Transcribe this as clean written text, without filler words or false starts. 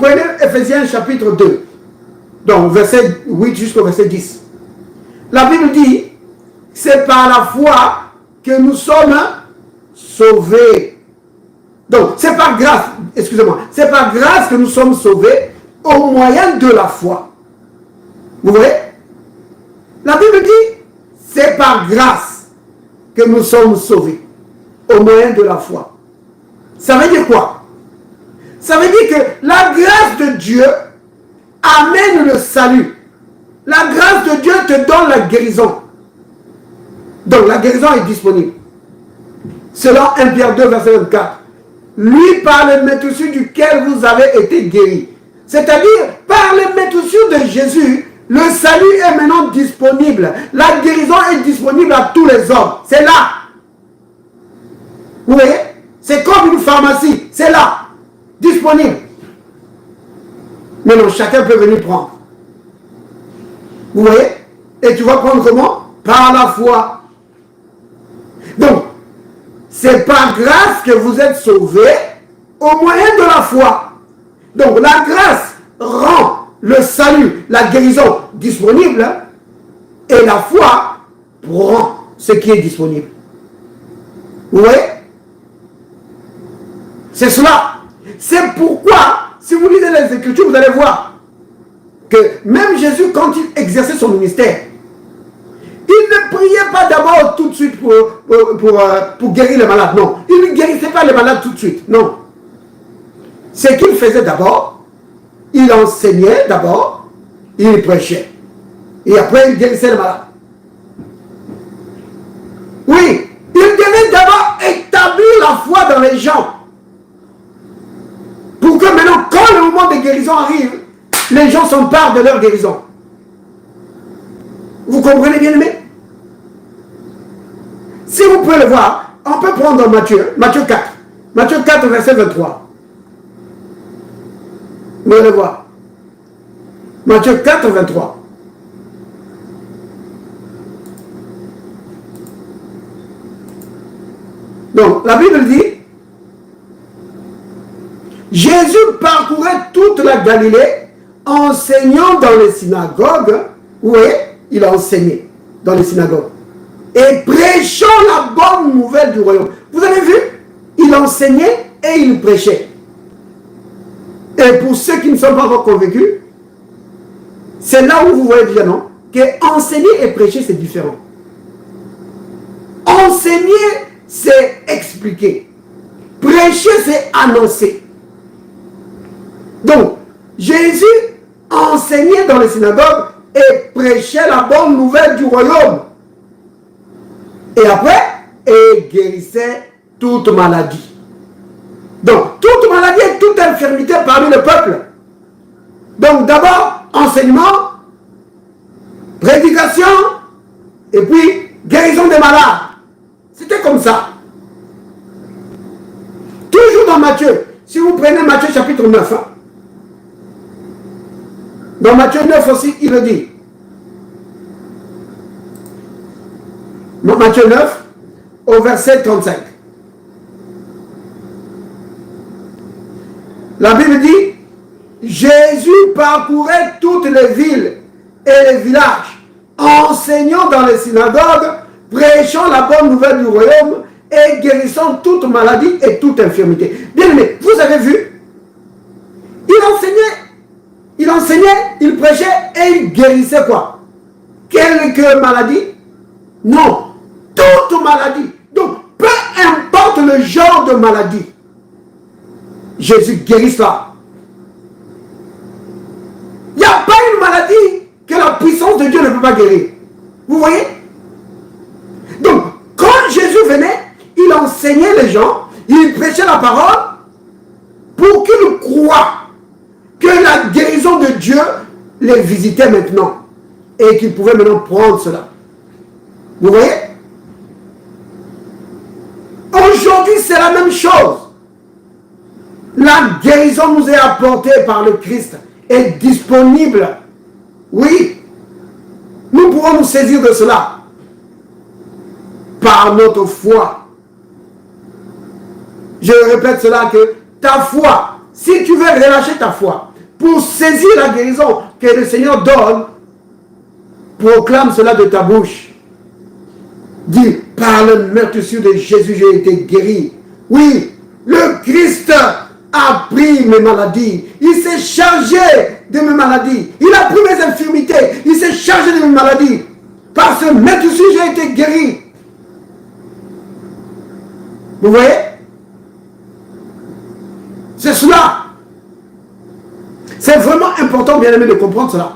prenez Ephésiens chapitre 2, donc verset 8 jusqu'au verset 10. La Bible dit, c'est par la foi que nous sommes sauvés. Donc, c'est par grâce, excusez-moi, c'est par grâce que nous sommes sauvés au moyen de la foi. Vous voyez? La Bible dit, c'est par grâce que nous sommes sauvés au moyen de la foi. Ça veut dire quoi? Ça veut dire que la grâce de Dieu amène le salut. La grâce de Dieu te donne la guérison. Donc la guérison est disponible. Selon 1 Pierre 2, verset 24. Lui, par les métoussures duquel vous avez été guéris. C'est-à-dire, par les métoussures de Jésus, le salut est maintenant disponible. La guérison est disponible à tous les hommes. C'est là. Vous voyez? C'est comme une pharmacie. C'est là. Disponible. Maintenant, chacun peut venir prendre. Vous voyez? Et tu vas prendre comment? Par la foi. Donc, c'est par grâce que vous êtes sauvés au moyen de la foi. Donc, la grâce rend le salut, la guérison disponible et la foi prend ce qui est disponible. Vous voyez? C'est cela. C'est pourquoi, si vous lisez les Écritures, vous allez voir que même Jésus, quand il exerçait son ministère, il ne priait pas d'abord tout de suite pour guérir les malades. Non, il ne guérissait pas les malades tout de suite. Non. Ce qu'il faisait d'abord, il enseignait d'abord, il prêchait. Et après, il guérissait les malades. Oui, il devait d'abord établir la foi dans les gens. Pour que maintenant, quand le moment de guérison arrive, les gens s'emparent de leur guérison. Vous comprenez bien, aimé? Si vous pouvez le voir, on peut prendre Matthieu 4. Matthieu 4, verset 23. Vous allez voir. Matthieu 4, 23. Donc, la Bible dit, Jésus parcourait toute la Galilée, enseignant dans les synagogues. Vous voyez, il a enseigné dans les synagogues. Et prêchant la bonne nouvelle du royaume. Vous avez vu? Il enseignait et il prêchait. Et pour ceux qui ne sont pas encore convaincus, c'est là où vous voyez déjà, non? Que enseigner et prêcher, c'est différent. Enseigner, c'est expliquer. Prêcher, c'est annoncer. Donc, Jésus enseignait dans les synagogues et prêchait la bonne nouvelle du royaume. Et après, il guérissait toute maladie. Donc, toute maladie et toute infirmité parmi le peuple. Donc, d'abord, enseignement, prédication, et puis guérison des malades. C'était comme ça. Toujours dans Matthieu. Si vous prenez Matthieu chapitre 9, hein, dans Matthieu 9 aussi, il le dit. Matthieu 9, au verset 35. La Bible dit, Jésus parcourait toutes les villes et les villages, enseignant dans les synagogues, prêchant la bonne nouvelle du royaume et guérissant toute maladie et toute infirmité. Bien aimé, vous avez vu, il enseignait, il prêchait et il guérissait quoi? Quelques maladies? Non, toute maladie. Donc, peu importe le genre de maladie, Jésus guérit cela. Il n'y a pas une maladie que la puissance de Dieu ne peut pas guérir. Vous voyez? Donc, quand Jésus venait, il enseignait les gens, il prêchait la parole pour qu'ils croient que la guérison de Dieu les visitait maintenant et qu'ils pouvaient maintenant prendre cela. Vous voyez? Aujourd'hui, c'est la même chose. La guérison nous est apportée par le Christ, est disponible. Oui, nous pouvons nous saisir de cela par notre foi. Je répète cela, que ta foi, si tu veux relâcher ta foi, pour saisir la guérison que le Seigneur donne, proclame cela de ta bouche. Dis, par le meurtrissure de Jésus, j'ai été guéri. Oui, le Christ a pris mes maladies. Il s'est chargé de mes maladies. Il a pris mes infirmités. Il s'est chargé de mes maladies. Par ce meurtrissure, j'ai été guéri. Vous voyez? C'est cela. C'est vraiment important, bien aimé, de comprendre cela.